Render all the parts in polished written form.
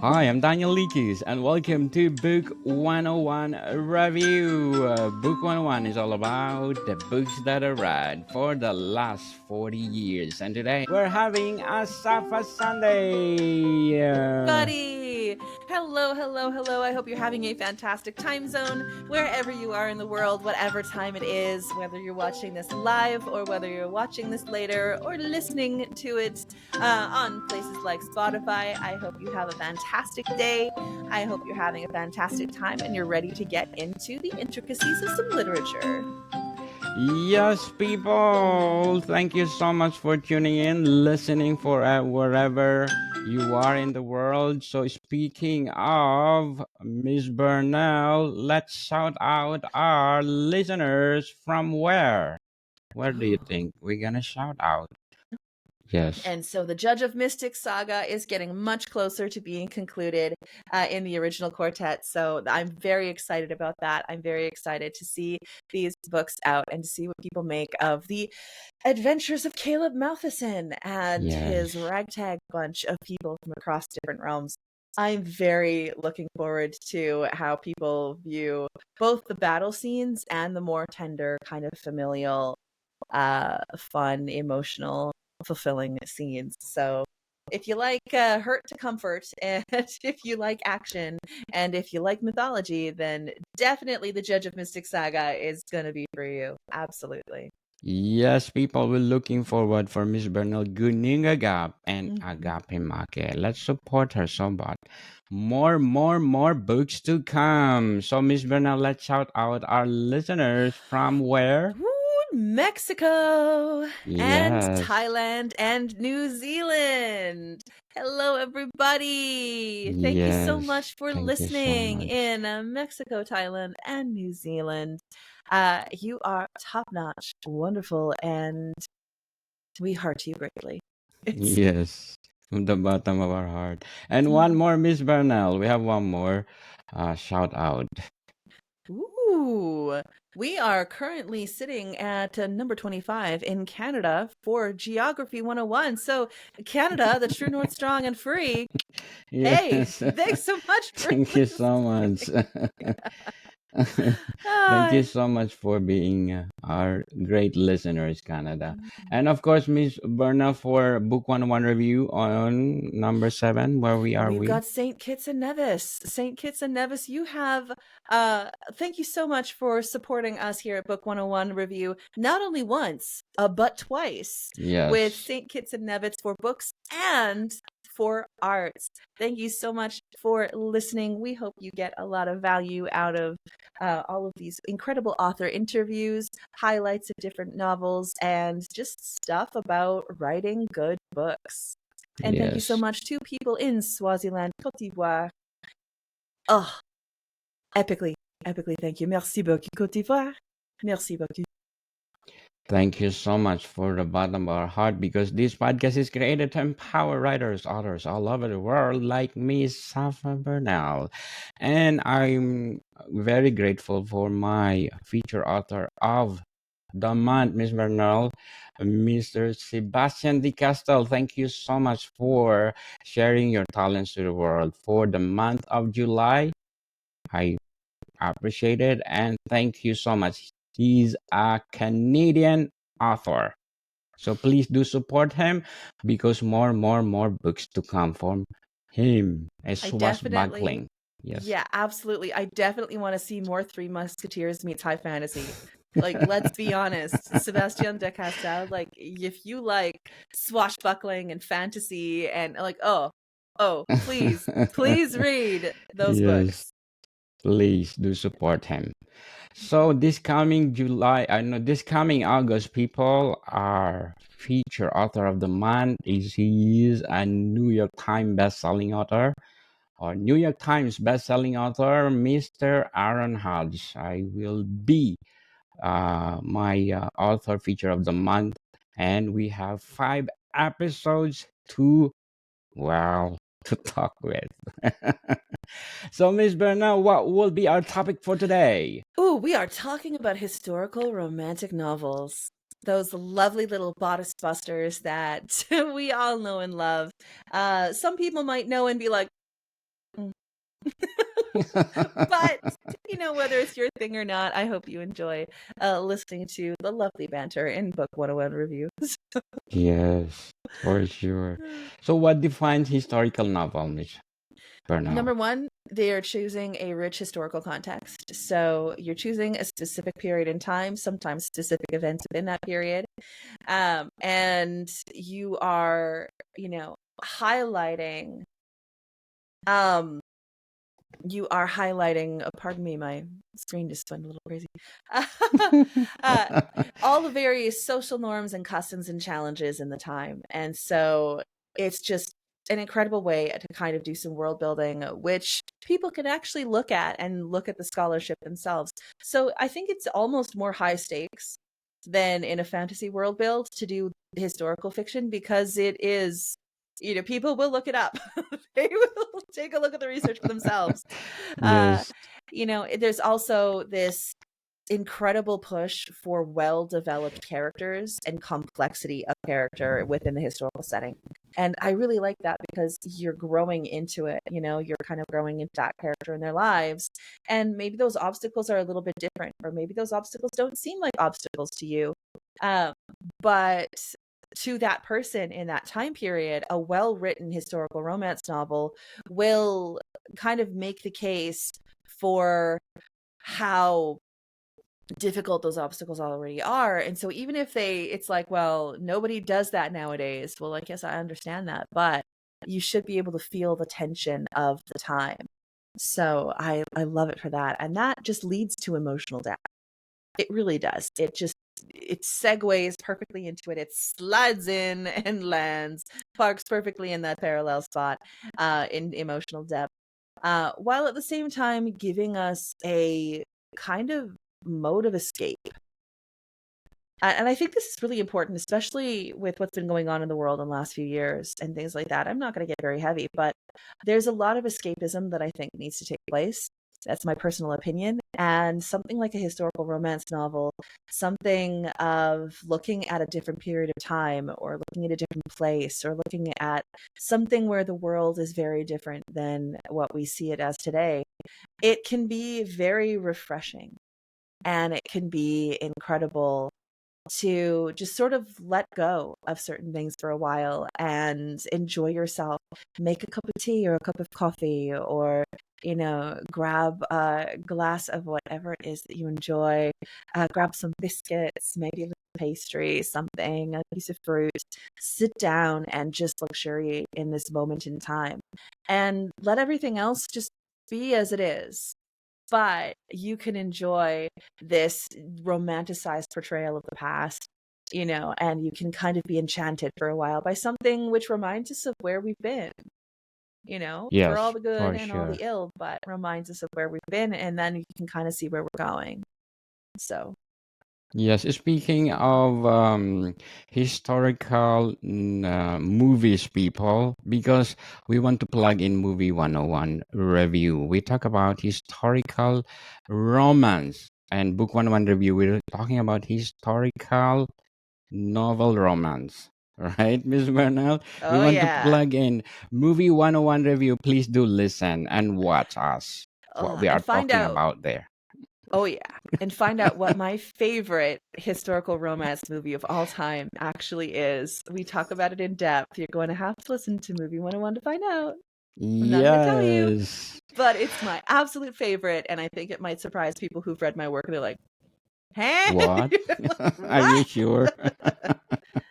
Hi, I'm Daniel Likis, and welcome to Book 101 Review. Book 101 is all about the books that I read for the last 40 years. And today we're having a Safa Sunday. Buddy! Hello, hello, hello. I hope you're having a fantastic time zone wherever you are in the world, whatever time it is, whether you're watching this live or whether you're watching this later or listening to it on places like Spotify. I hope you have a fantastic day. I hope you're having a fantastic time and you're ready to get into the intricacies of some literature. Yes, people, thank you so much for tuning in, listening for wherever you are in the world. So, speaking of Miss Burnell, let's shout out our listeners from where? Where do you think we're gonna shout out? Yes. And so the Judge of Mystic saga is getting much closer to being concluded in the original quartet. So I'm very excited about that. I'm very excited to see these books out and to see what people make of the adventures of Caleb Malthison and his Yes. ragtag bunch of people from across different realms. I'm very looking forward to how people view both the battle scenes and the more tender, kind of familial, fun, emotional, fulfilling scenes. So if you like hurt to comfort, and if you like action, and if you like mythology, then definitely the Judge of Mystic Saga is going to be for you. Absolutely. Yes, people will looking forward for Miss Bernal Guning Agap and Mhm. Agape Make. Let's support her so much. More books to come. So Miss Bernal, let's shout out our listeners from where? Woo, Mexico and Yes. Thailand and New Zealand. Hello, everybody. Thank you so Yes. much for Thank you so listening much. in Mexico, Thailand, and New Zealand. You are top notch, wonderful, and we heart you greatly. It's Yes. From the bottom of our heart. And one Mhm. more, Miss Bernal. We have one more shout out. Ooh, we are currently sitting at number 25 in Canada for Geography 101. So, Canada, the true north, strong, and free. Hey, Yes. thanks so much for Thank you so much. listening. Thank you Ah, so much for being our great listeners, Canada. mm. And of course, Miss Berna for Book 101 review on number 7. Where we are We've we? got St. Kitts and Nevis. St. Kitts and Nevis, you have thank you so much for supporting us here at Book 101 Review, not only once, but twice with Yes. St. Kitts and Nevis for books and for arts. Thank you so much for listening. We hope you get a lot of value out of all of these incredible author interviews, highlights of different novels, and just stuff about writing good books. And thank you so Yes. much to people in Swaziland, Cote d'Ivoire. Oh, epically, epically thank you. Merci beaucoup, Cote d'Ivoire. Merci beaucoup. Thank you so much for the bottom of our heart because this podcast is created to empower writers, authors all over the world like me, Safa Bernal. And I'm very grateful for my feature author of the month, Miss Bernal, Mr. Sebastian Di Castel. Thank you so much for sharing your talents to the world for the month of July. I appreciate it and thank you so much. He's a Canadian author. So please do support him because more books to come from him. A I definitely, swashbuckling. Yes. yeah, absolutely. I definitely want to see more Three Musketeers meets high fantasy. Like, let's be honest, Sebastian de Castel, like, if you like swashbuckling and fantasy and like, please, please read those Yes. books. Please do support him. So this coming July, I know this coming August, people, our feature author of the month is he is a New York Times best-selling author or New York Times best-selling author, Mr. Aaron Hodge. I will be my author feature of the month, and we have 5 episodes to well to talk with. So, Miss Bernal, what will be our topic for today? Ooh, we are talking about historical romantic novels. Those lovely little bodice busters that we all know and love. Some people might know and be like, Mm. But, whether it's your thing or not, I hope you enjoy listening to the lovely banter in Book 101 reviews. Yes, for sure. So, what defines historical novel, Miss Bernal? Number one, they are choosing a rich historical context. So you're choosing a specific period in time, sometimes specific events within that period. And you are, highlighting um you are highlighting pardon me, my screen just went a little crazy. uh, all the various social norms and customs and challenges in the time. And so it's just an incredible way to kind of do some world building, which people can actually look at and look at the scholarship themselves. So I think it's almost more high stakes than in a fantasy world build to do historical fiction, because it is, people will look it up. They will take a look at the research for themselves. uh Yes, there's also this incredible push for well-developed characters and complexity of character within the historical setting. And I really like that, because you're growing into it, you're kind of growing into that character in their lives. And maybe those obstacles are a little bit different, or maybe those obstacles don't seem like obstacles to you. Um, but to that person in that time period, a well-written historical romance novel will kind of make the case for how difficult those obstacles already are. And so even if it's like, well, nobody does that nowadays, well, I guess I understand that, but you should be able to feel the tension of the time. So I love it for that. And that just leads to emotional depth. It really does. It segues perfectly into it. It slides in and lands, parks perfectly in that parallel spot, in emotional depth, while at the same time giving us a kind of mode of escape. And I think this is really important, especially with what's been going on in the world in the last few years and things like that. I'm not going to get very heavy, but there's a lot of escapism that I think needs to take place. That's my personal opinion. And something like a historical romance novel, something of looking at a different period of time, or looking at a different place, or looking at something where the world is very different than what we see it as today, it can be very refreshing, and it can be incredible to just sort of let go of certain things for a while and enjoy yourself. Make a cup of tea or a cup of coffee, or grab a glass of whatever it is that you enjoy. Grab some biscuits, maybe a little pastry, something, a piece of fruit. Sit down and just luxuriate in this moment in time, and let everything else just be as it is. But you can enjoy this romanticized portrayal of the past, and you can kind of be enchanted for a while by something which reminds us of where we've been, for all yes, the good for and all sure. the ill, but reminds us of where we've been, and then you can kind of see where we're going. So, Yes, speaking of historical movies, people, because we want to plug in Movie 101 review. We talk about historical romance, and Book 101 review, we're talking about historical novel romance. Right, Miss Bernal? We oh want to yeah. plug in Movie 101 review. Please do listen and watch us. What we And are find talking out. about there. Oh yeah. And find out what my favorite historical romance movie of all time actually is. We talk about it in depth. You're going to have to listen to Movie 101 to find out. I'm not going to tell you, Yes. but it's my absolute favorite, and I think it might surprise people who've read my work. They're like, "Huh? What? Are you What?" sure?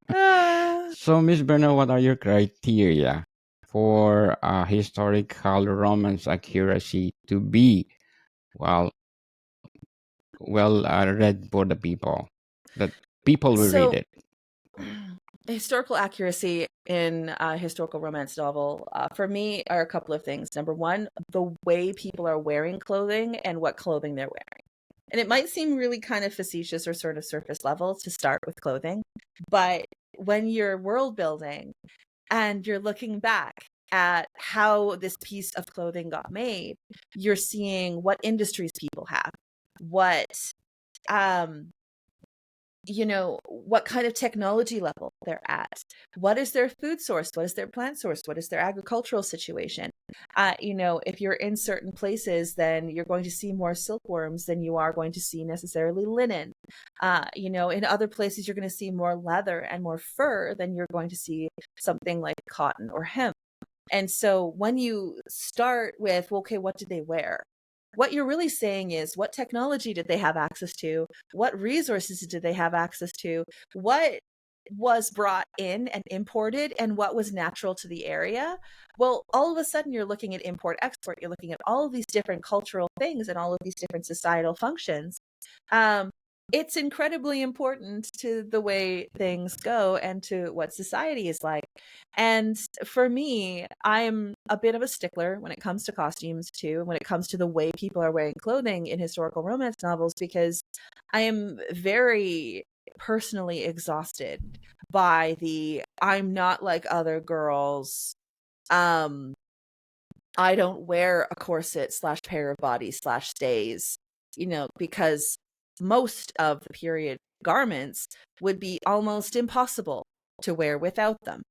Ah. So, Miss Bernal, what are your criteria for historical romance accuracy to be well, read for the people? That people will read So, it. historical accuracy in a historical romance novel, for me, are a couple of things. Number one, the way people are wearing clothing and what clothing they're wearing. And it might seem really kind of facetious or sort of surface level to start with clothing, but when you're world building and you're looking back at how this piece of clothing got made, you're seeing what industries people have, what um what kind of technology level they're at. What is their food source? What is their plant source? What is their agricultural situation? If you're in certain places, then you're going to see more silkworms than you are going to see necessarily linen. In other places, you're going to see more leather and more fur than you're going to see something like cotton or hemp. And so when you start with, well, okay, what did they wear? What you're really saying is, what technology did they have access to? What resources did they have access to? What was brought in and imported, and what was natural to the area? Well, all of a sudden you're looking at import export, you're looking at all of these different cultural things and all of these different societal functions. It's incredibly important to the way things go and to what society is like. And for me, I'm a bit of a stickler when it comes to costumes too, when it comes to the way people are wearing clothing in historical romance novels, because I am very personally exhausted by the I'm not like other girls. Um, I don't wear a corset slash pair of bodies slash stays, because most of the period garments would be almost impossible to wear without them,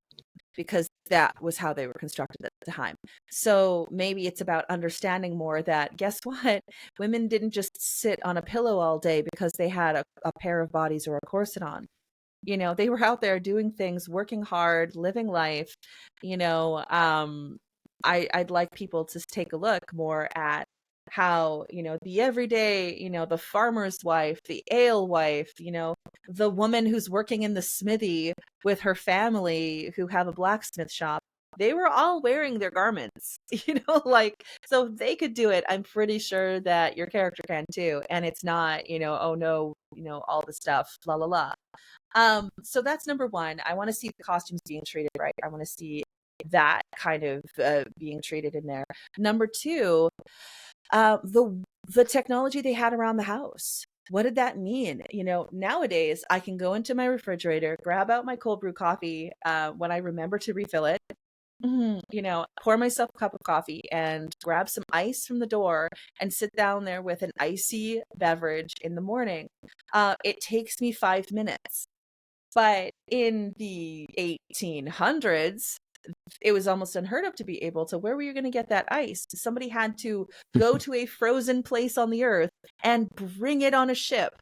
because that was how they were constructed at the time. So maybe it's about understanding more that, guess what? Women didn't just sit on a pillow all day because they had a pair of bodies or a corset on. They were out there doing things, working hard, living life. I'd like people to take a look more at how, the everyday, the farmer's wife, the alewife, the woman who's working in the smithy with her family who have a blacksmith shop. They were all wearing their garments, like, so if they could do it, I'm pretty sure that your character can too. And it's not, oh no, all the stuff, la la la. So that's number one. I want to see the costumes being treated right. I want to see that kind of being treated in there. Number two, the technology they had around the house. What did that mean? Nowadays I can go into my refrigerator, grab out my cold brew coffee when I remember to refill it. Pour myself a cup of coffee and grab some ice from the door and sit down there with an icy beverage in the morning. It takes me 5 minutes. But in the 1800s, it was almost unheard of to be able to. Where were you going to get that ice? Somebody had to go to a frozen place on the earth and bring it on a ship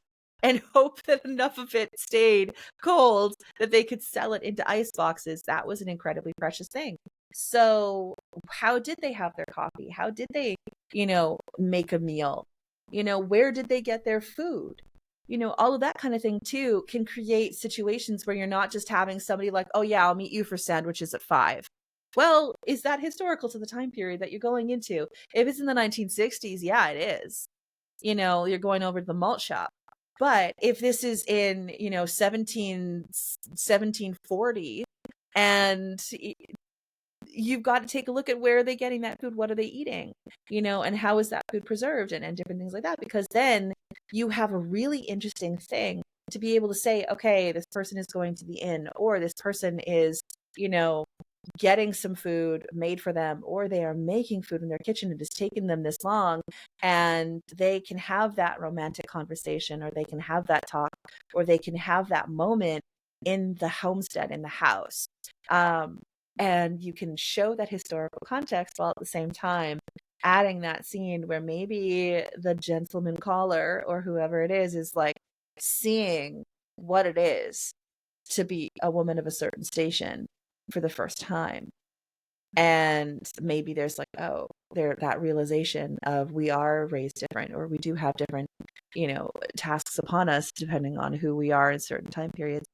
and hope that enough of it stayed cold that they could sell it into ice boxes. That was an incredibly precious thing. So how did they have their coffee? How did they, make a meal? Where did they get their food? All of that kind of thing too can create situations where you're not just having somebody like, oh yeah, I'll meet you for sandwiches at 5. Well, is that historical to the time period that you're going into? If it's in the 1960s, yeah, it is. You're going over to the malt shop. But if this is in, 1740, and you've got to take a look at where are they getting that food, what are they eating, and how is that food preserved, and different things like that, because then you have a really interesting thing to be able to say, okay, this person is going to the inn, or this person is getting some food made for them, or they are making food in their kitchen. It has taken them this long, and they can have that romantic conversation, or they can have that talk, or they can have that moment in the homestead, in the house. And you can show that historical context while at the same time adding that scene where maybe the gentleman caller or whoever it is like seeing what it is to be a woman of a certain station for the first time. And maybe there's like, oh, there, that realization of we are raised different, or we do have different, tasks upon us depending on who we are in certain time periods.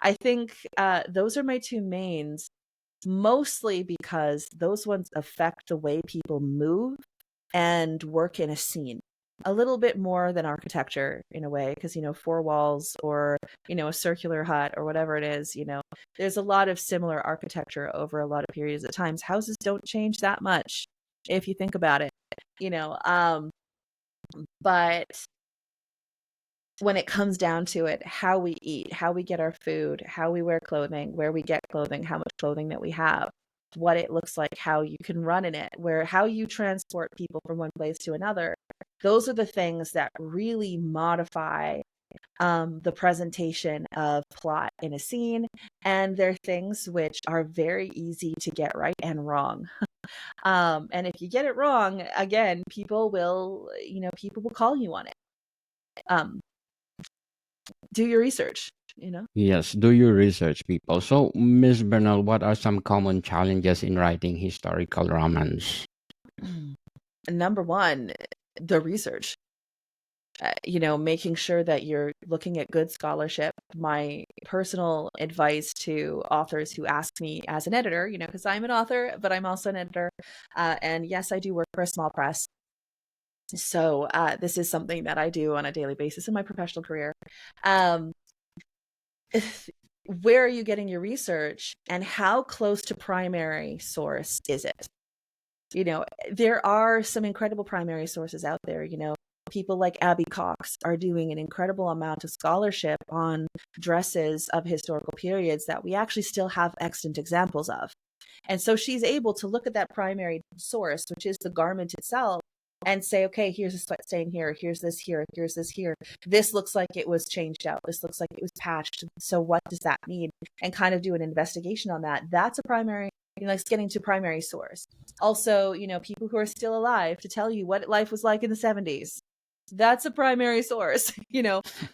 I think those are my two mains, mostly because those ones affect the way people move and work in a scene a little bit more than architecture in a way, because 4 walls or a circular hut or whatever it is, there's a lot of similar architecture over a lot of periods of times. Houses don't change that much if you think about it, but when it comes down to it, how we eat, how we get our food, how we wear clothing, where we get clothing, how much clothing that we have, what it looks like, how you can run in it, how you transport people from one place to another. Those are the things that really modify the presentation of plot in a scene, and they're things which are very easy to get right and wrong. And if you get it wrong, again, people will, people will call you on it. Um, do your research, you know. Yes, do your research, people. So, Miss Bernal, what are some common challenges in writing historical romance? Number one, the research. Making sure that you're looking at good scholarship. My personal advice to authors who ask me as an editor, because I'm an author, but I'm also an editor. And yes, I do work for a small press. So this is something that I do on a daily basis in my professional career. Um, where are you getting your research, and how close to primary source is it? There are some incredible primary sources out there. People like Abby Cox are doing an incredible amount of scholarship on dresses of historical periods that we actually still have extant examples of. And so she's able to look at that primary source, which is the garment itself, and say, okay, here's a sweat stain here, here's this here, here's this here. This looks like it was changed out. This looks like it was patched. So what does that mean? And kind of do an investigation on that. That's a primary, like getting to primary source. Also, people who are still alive to tell you what life was like in the 70s. That's a primary source.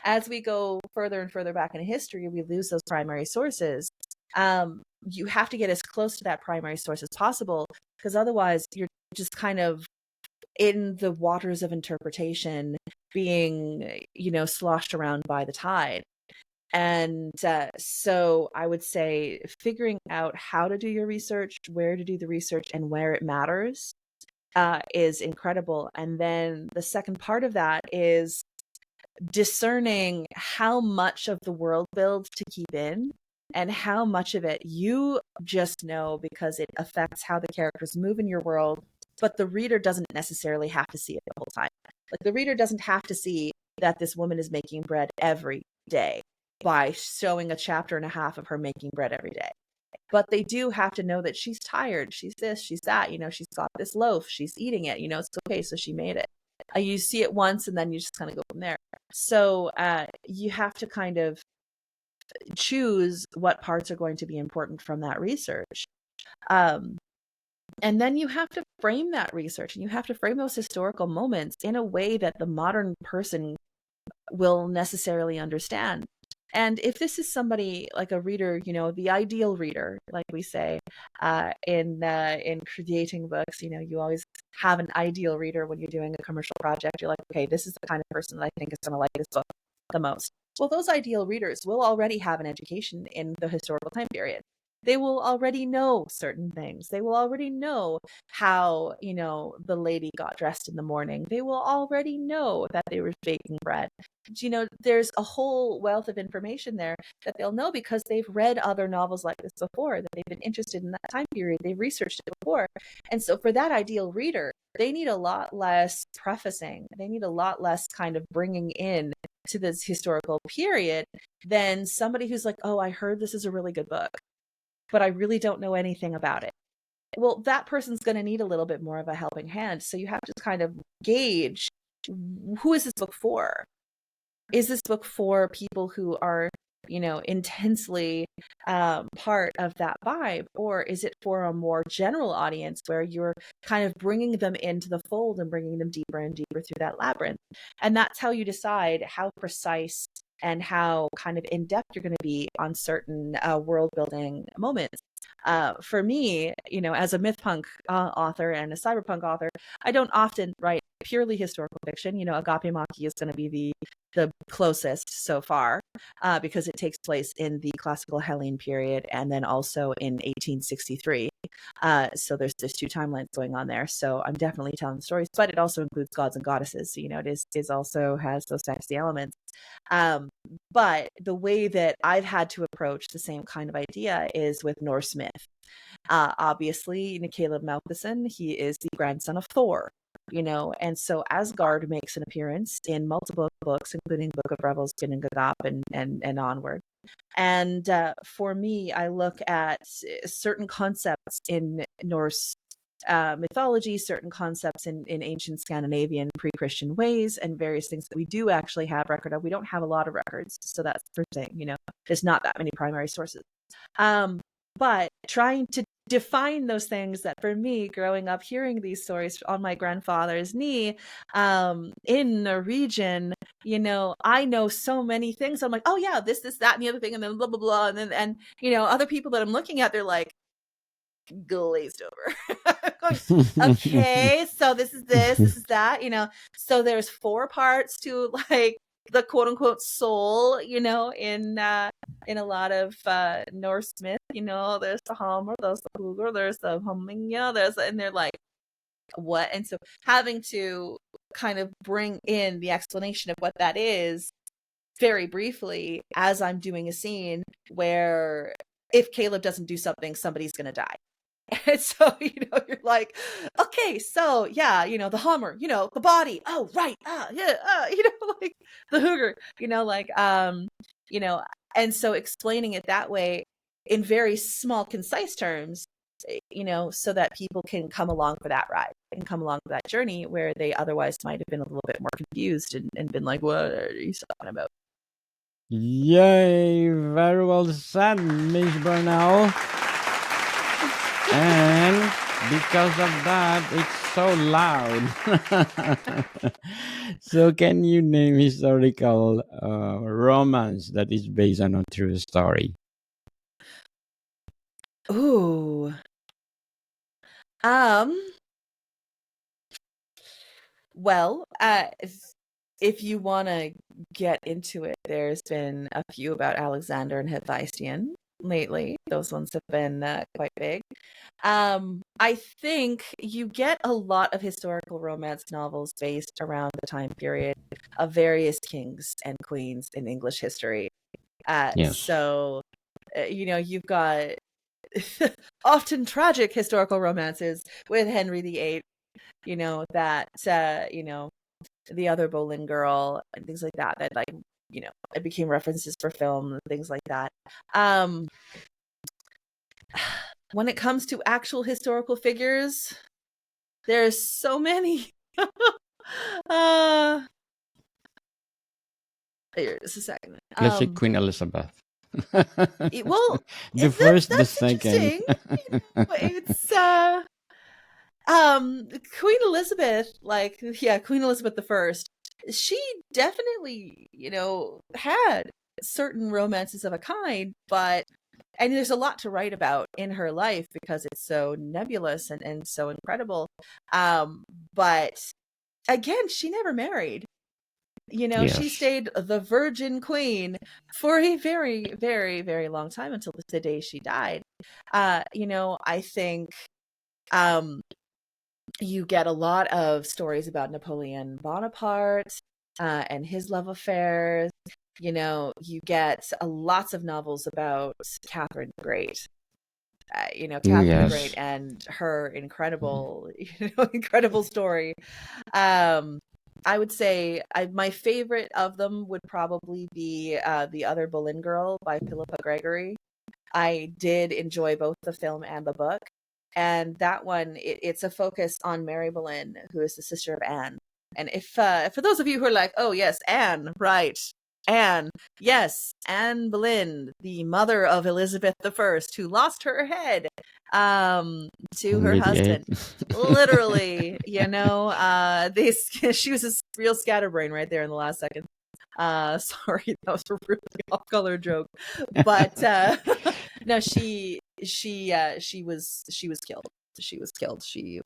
As we go further and further back in history, we lose those primary sources. You have to get as close to that primary source as possible, because otherwise you're just kind of in the waters of interpretation being, sloshed around by the tide. And so I would say figuring out how to do your research, where to do the research, and where it matters is incredible. And then the second part of that is discerning how much of the world build to keep in and how much of it you just know because it affects how the characters move in your world, but the reader doesn't necessarily have to see it the whole time. Like, the reader doesn't have to see that this woman is making bread every day by showing a chapter and a half of her making bread every day. But they do have to know that she's tired, she's this, she's that, she's got this loaf, she's eating it, it's okay, so she made it. You see it once and then you just kind of go from there. So you have to kind of choose what parts are going to be important from that research. And then you have to frame that research, and you have to frame those historical moments in a way that the modern person will necessarily understand. And if this is somebody like a reader, the ideal reader, like we say, in creating books, you always have an ideal reader when you're doing a commercial project. You're like, okay, this is the kind of person that I think is going to like this book the most. Well, those ideal readers will already have an education in the historical time period. They will already know certain things. They will already know how, the lady got dressed in the morning. They will already know that they were baking bread. There's a whole wealth of information there that they'll know because they've read other novels like this before, that they've been interested in that time period. They've researched it before. And so for that ideal reader, they need a lot less prefacing. They need a lot less kind of bringing in to this historical period than somebody who's like, oh, I heard this is a really good book, but I really don't know anything about it. Well, that person's going to need a little bit more of a helping hand. So you have to kind of gauge, who is this book for? Is this book for people who are, intensely part of that vibe? Or is it for a more general audience where you're kind of bringing them into the fold and bringing them deeper and deeper through that labyrinth? And that's how you decide how precise and how kind of in-depth you're going to be on certain world building moments. For me, as a myth punk author and a cyberpunk author, I don't often write purely historical fiction. Agape Maki is going to be the closest so far, because it takes place in the classical Hellene period and then also in 1863. So there's two timelines going on there. So I'm definitely telling the stories, but it also includes gods and goddesses. So, it is also has those fantasy elements. But the way that I've had to approach the same kind of idea is with Norse myth. Obviously, Caleb Malthusson, he is the grandson of Thor. And so Asgard makes an appearance in multiple books, including Book of Revels, Ginnungagap, and onward. And for me, I look at certain concepts in Norse mythology, certain concepts in ancient Scandinavian pre-Christian ways, and various things that we do actually have record of. We don't have a lot of records, so that's the first thing. There's not that many primary sources. But trying to define those things, that for me, growing up hearing these stories on my grandfather's knee, in the region, I know so many things. I'm like, oh yeah, this, that, and the other thing, and then blah blah blah, and other people that I'm looking at, they're like glazed over. Going, okay, so this is that, so there's 4 parts to like the quote unquote soul, in a lot of Norse myth. There's the Hammer, there's the Hugr, there's the humming, and they're like, what? And so having to kind of bring in the explanation of what that is very briefly as I'm doing a scene where if Caleb doesn't do something, somebody's going to die. And so, you're like, okay, so yeah, the Hummer, the body. Oh, right. Yeah. Like the Hooger, and so explaining it that way in very small, concise terms, so that people can come along for that ride and come along for that journey where they otherwise might have been a little bit more confused and been like, what are you talking about? Yay! Very well said, Miss Burnell. And because of that, it's so loud. So, can you name historical romance that is based on a true story? Ooh. Um. Well, if you want to get into it, there's been a few about Alexander and Hephaestion lately. Those ones have been quite big. I think you get a lot of historical romance novels based around the time period of various kings and queens in English history. Yes. So, you've got often tragic historical romances with Henry VIII, that, the other Boleyn girl and things like that, like, it became references for film and things like that. When it comes to actual historical figures, there's so many. Here, just a second. Let's say Queen Elizabeth. Well, The first, the that's second. interesting. It's Queen Elizabeth, Queen Elizabeth the First. She definitely, had certain romances of a kind, and there's a lot to write about in her life because it's so nebulous and so incredible. But again, she never married. She Yes. stayed the Virgin Queen for a very, very, very long time until the day she died. I think you get a lot of stories about Napoleon Bonaparte and his love affairs. You get lots of novels about Catherine the Great. Catherine the Great Yes. and her incredible, incredible story. I would say my favorite of them would probably be The Other Boleyn Girl by Philippa Gregory. I did enjoy both the film and the book. And that one, it's a focus on Mary Boleyn, who is the sister of Anne. And if for those of you who are like, oh yes, Anne, right, Anne, yes, Anne Boleyn, the mother of Elizabeth I, who lost her head to her Henry husband. VIII. Literally, she was a real scatterbrain right there in the last second. Sorry, that was a really off-color joke, but no, she was killed. She was killed. She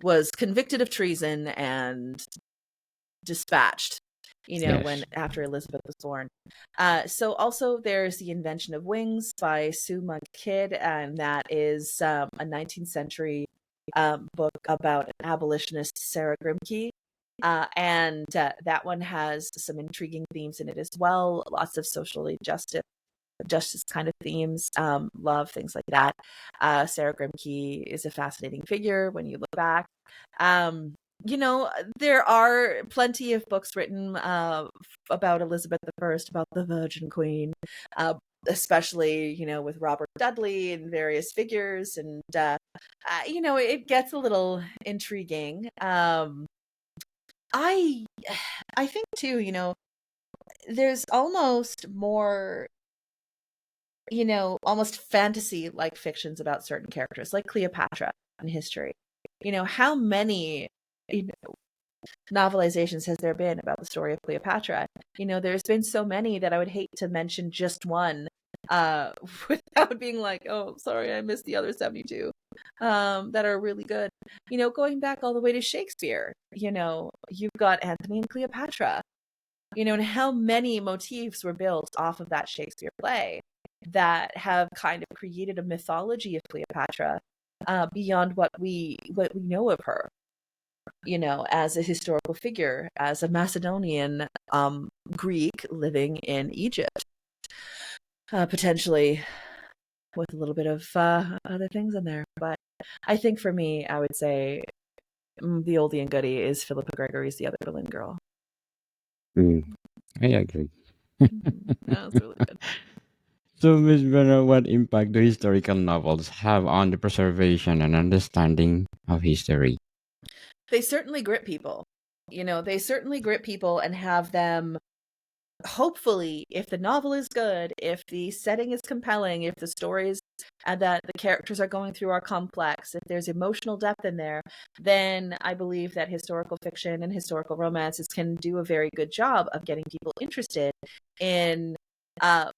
was convicted of treason and dispatched. When Yes. after Elizabeth was born. So also there's The Invention of Wings by Sue Monk Kidd, and that is a 19th century book about an abolitionist, Sarah Grimke. And that one has some intriguing themes in it as well. Lots of socially justice kind of themes, love, things like that. Sarah Grimke is a fascinating figure when you look back. There are plenty of books written about Elizabeth I, about the Virgin Queen. especially, with Robert Dudley and various figures. And, it gets a little intriguing. I, I think too, there's almost more, almost fantasy like fictions about certain characters, like Cleopatra in history. How many you know, novelizations has there been about the story of Cleopatra? There's been so many that I would hate to mention just one uh without being like, oh, sorry, I missed the other 72 that are really good. Going back all the way to Shakespeare, you've got Antony and Cleopatra, and how many motifs were built off of that Shakespeare play that have kind of created a mythology of Cleopatra beyond what we know of her, as a historical figure, as a Macedonian Greek living in Egypt, potentially with a little bit of other things in there. But I think for me, I would say the oldie and goodie is Philippa Gregory's The Other Berlin Girl. Mm, I agree. That was really good. So, Miss Brenner, what impact do historical novels have on the preservation and understanding of history? They certainly grip people. They certainly grip people and have them, hopefully, if the novel is good, if the setting is compelling, if the stories and that the characters are going through are complex, if there's emotional depth in there, then I believe that historical fiction and historical romances can do a very good job of getting people interested in uh,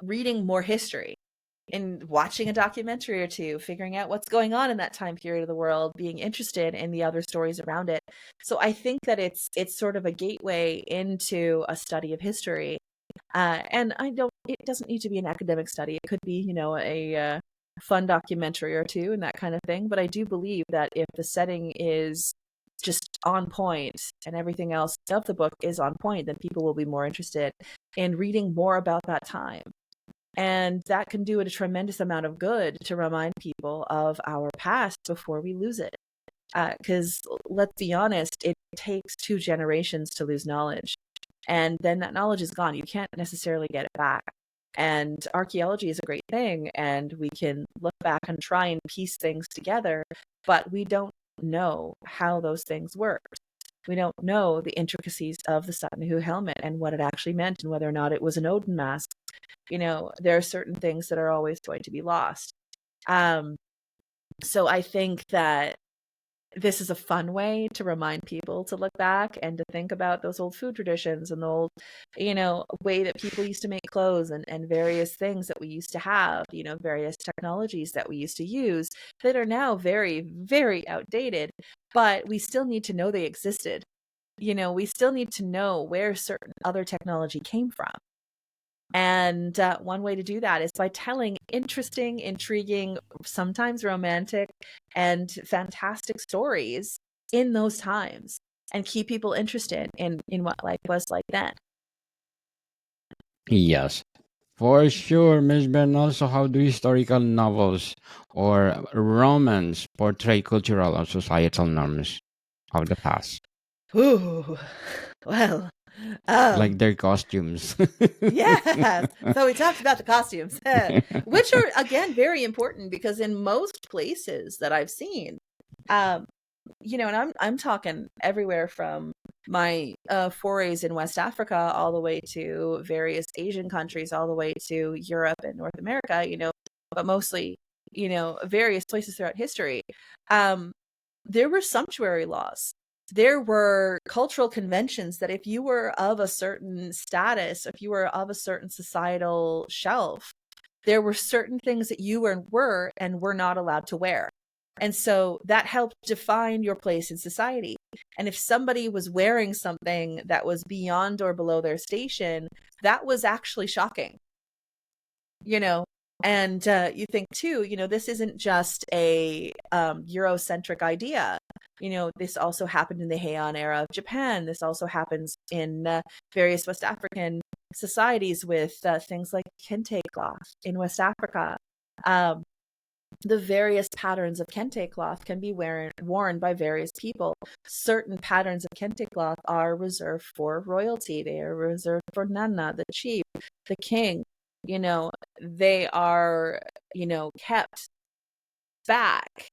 reading more history, in watching a documentary or two, figuring out what's going on in that time period of the world, being interested in the other stories around it. So I think that it's sort of a gateway into a study of history. And it doesn't need to be an academic study. It could be, a fun documentary or two and that kind of thing. But I do believe that if the setting is just on point and everything else of the book is on point, then people will be more interested in reading more about that time. And that can do a tremendous amount of good to remind people of our past before we lose it. Because let's be honest, it takes 2 generations to lose knowledge. And then that knowledge is gone. You can't necessarily get it back. And archaeology is a great thing. And we can look back and try and piece things together, but we don't know how those things worked. We don't know the intricacies of the Sutton Hoo helmet and what it actually meant and whether or not it was an Odin mask. There are certain things that are always going to be lost. So I think that this is a fun way to remind people to look back and to think about those old food traditions and the old, way that people used to make clothes and various things that we used to have, various technologies that we used to use that are now very, very outdated, but we still need to know they existed. We still need to know where certain other technology came from. And one way to do that is by telling interesting, intriguing, sometimes romantic, and fantastic stories in those times and keep people interested in what life was like then. Yes, for sure, Miss Ben. Also, how do historical novels or romance portray cultural or societal norms of the past, Ooh, well, like um, their costumes? yes. So we talked about the costumes, which are again very important because in most places that I've seen, um, and I'm talking everywhere from my forays in West Africa all the way to various Asian countries, all the way to Europe and North America, but mostly, various places throughout history. Um, there were sumptuary laws. There were cultural conventions that if you were of a certain status, if you were of a certain societal shelf, there were certain things that you were and were not allowed to wear. And so that helped define your place in society. And if somebody was wearing something that was beyond or below their station, that was actually shocking, you know. And you think too, this isn't just a Eurocentric idea. This also happened in the Heian era of Japan. This also happens in various West African societies with things like kente cloth in West Africa. Um, the various patterns of kente cloth can be worn by various people. Certain patterns of kente cloth are reserved for royalty. They are reserved for nana, the chief, the king. you know, they are, kept back.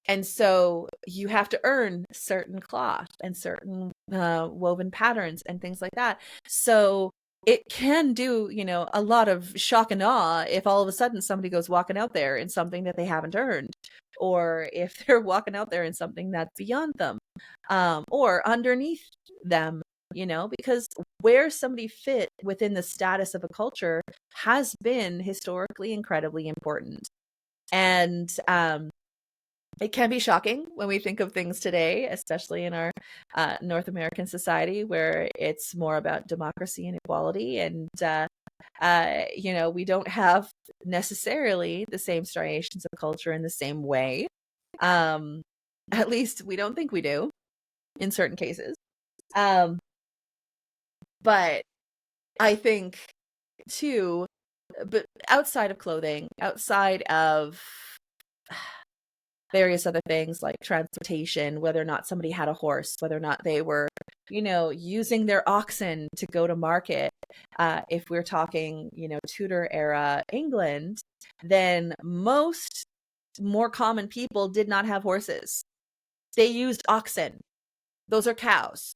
And so you have to earn certain cloth and certain woven patterns and things like that. So it can do, a lot of shock and awe if all of a sudden somebody goes walking out there in something that they haven't earned, or if they're walking out there in something that's beyond them, or underneath them, because where somebody fit within the status of a culture has been historically incredibly important. And it can be shocking when we think of things today, especially in our North American society, where it's more about democracy and equality. And, we don't have necessarily the same striations of culture in the same way. At least we don't think we do in certain cases. But I think, too, but outside of clothing, outside of various other things like transportation, whether or not somebody had a horse, whether or not they were, using their oxen to go to market. If we're talking, Tudor era England, then most more common people did not have horses. They used oxen. Those are cows.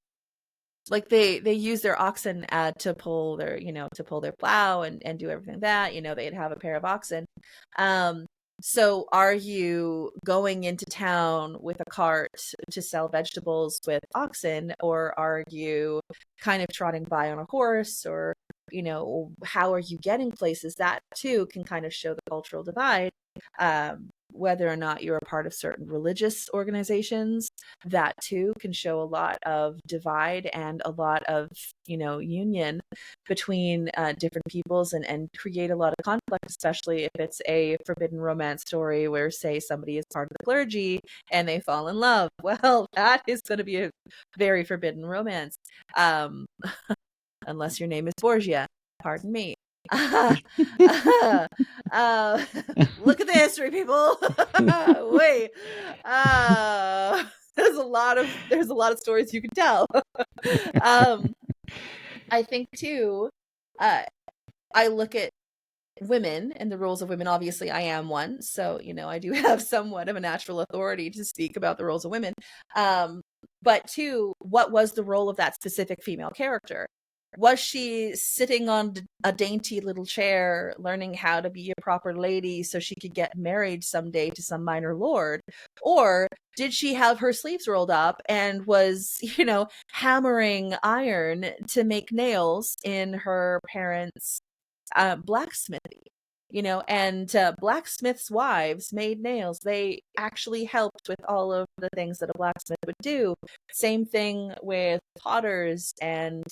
Like they use their oxen to pull their, to pull their plow and do everything that, they'd have a pair of oxen. So are you going into town with a cart to sell vegetables with oxen, or are you kind of trotting by on a horse, or, how are you getting places? That too can kind of show the cultural divide. Whether or not you're a part of certain religious organizations, that too can show a lot of divide and a lot of, union between different peoples, and create a lot of conflict, especially if it's a forbidden romance story where, say, somebody is part of the clergy and they fall in love. Well, that is going to be a very forbidden romance. Unless your name is Borgia, pardon me. uh, Look at the history, people. Wait, there's a lot of stories you can tell. um, I think too. I look at women and the roles of women. Obviously, I am one, so I do have somewhat of a natural authority to speak about the roles of women. But two, what was the role of that specific female character? Was she sitting on a dainty little chair learning how to be a proper lady so she could get married someday to some minor lord? Or did she have her sleeves rolled up and was, hammering iron to make nails in her parents' blacksmithy? And blacksmiths' wives made nails. They actually helped with all of the things that a blacksmith would do. Same thing with potters and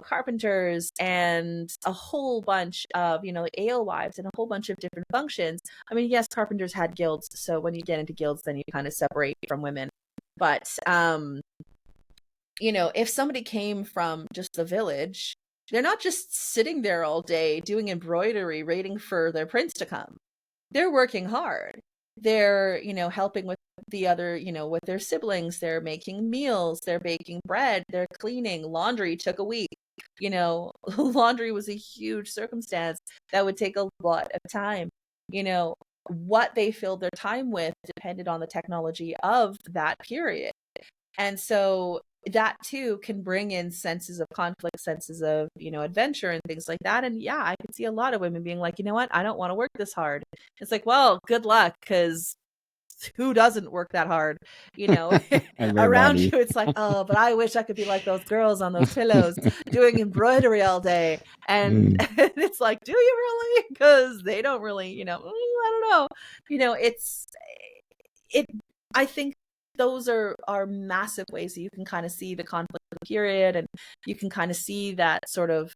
carpenters and a whole bunch of, like alewives and a whole bunch of different functions. I mean, yes, carpenters had guilds, so when you get into guilds, then you kind of separate from women. But if somebody came from just the village, they're not just sitting there all day doing embroidery, waiting for their prince to come. They're working hard. They're, helping with the other, with their siblings. They're making meals. They're baking bread. They're cleaning. Laundry took a week. Laundry was a huge circumstance that would take a lot of time. What they filled their time with depended on the technology of that period. And so that too can bring in senses of conflict, senses of, adventure and things like that. And yeah, I could see a lot of women being like, you know what, I don't want to work this hard. It's like, well, good luck, because who doesn't work that hard? Around Everybody. you, it's like, oh, but I wish I could be like those girls on those pillows doing embroidery all day. And, Mm. and it's like, do you really? Because they don't really, I don't know. It's it. I think those are massive ways that you can kind of see the conflict of the period, and you can kind of see that sort of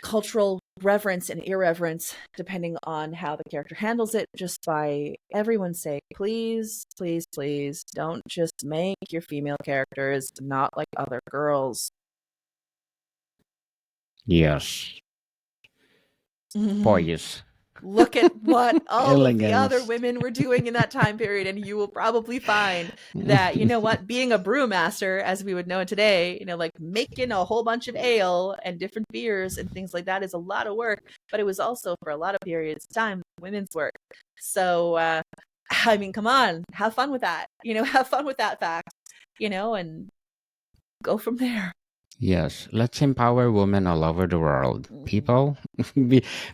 cultural reverence and irreverence depending on how the character handles it. Just by everyone's sake, please, please, please don't just make your female characters not like other girls. Yes. Mhm. Boys. look at what all of the other Elegance. women were doing in that time period, and you will probably find that, you know what, being a brewmaster, as we would know it today, like making a whole bunch of ale and different beers and things like that is a lot of work, but it was also for a lot of periods of time women's work. So I mean, come on, have fun with that, have fun with that fact, and go from there. Yes, let's empower women all over the world. Mhm. People,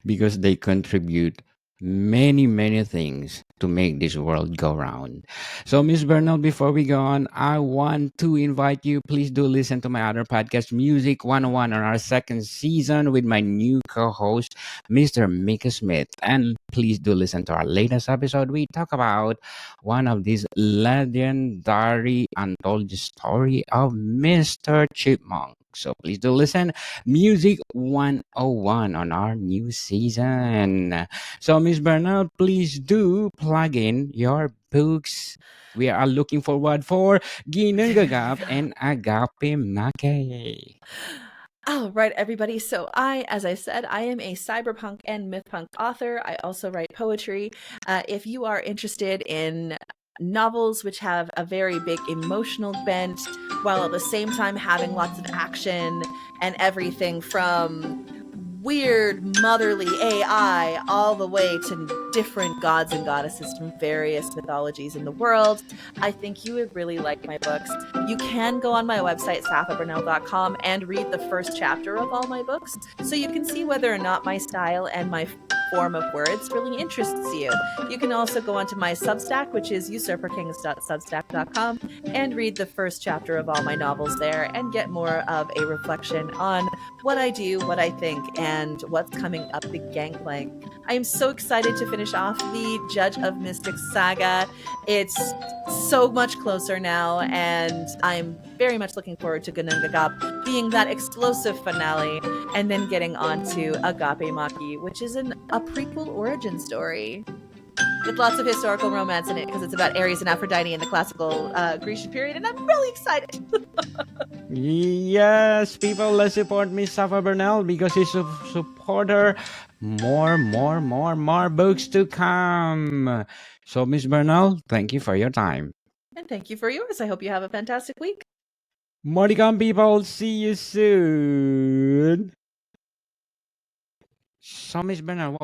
because they contribute many, many things to make this world go round. So, Miss Bernal, before we go on, I want to invite you. Please do listen to my other podcast, Music 101, on our second season with my new co host, Mr. Mika Smith. And please do listen to our latest episode. We talk about one of these legendary anthology story of Mr. Chipmunk. So please do listen. Music 101 on our new season. So Miss Bernal, please do plug in your books. We are looking forward for Ginang Gagap and Agape Make. All right, everybody. So as I said, I am a cyberpunk and mythpunk author. I also write poetry. If you are interested in novels which have a very big emotional bent, while at the same time having lots of action and everything from weird motherly AI all the way to different gods and goddesses from various mythologies in the world, I think you would really like my books. You can go on my website, saphaburnell.com, and read the first chapter of all my books, so you can see whether or not my style and my form of words really interests you. You can also go onto my Substack, which is usurperkings.substack.com, and read the first chapter of all my novels there and get more of a reflection on what I do, what I think, and what's coming up the gangplank. I am so excited to finish off the Judge of Mystics saga. It's so much closer now, and I'm very much looking forward to Gunungagap being that explosive finale, and then getting on to Agape Maki, which is a prequel origin story with lots of historical romance in it because it's about Ares and Aphrodite in the classical Grecian period, and I'm really excited. Yes, people, let's support Miss Safa Bernal because she's a supporter. More books to come. So, Miss Bernal, thank you for your time. And thank you for yours. I hope you have a fantastic week. More to come, people. See you soon. So, Miss Bernal,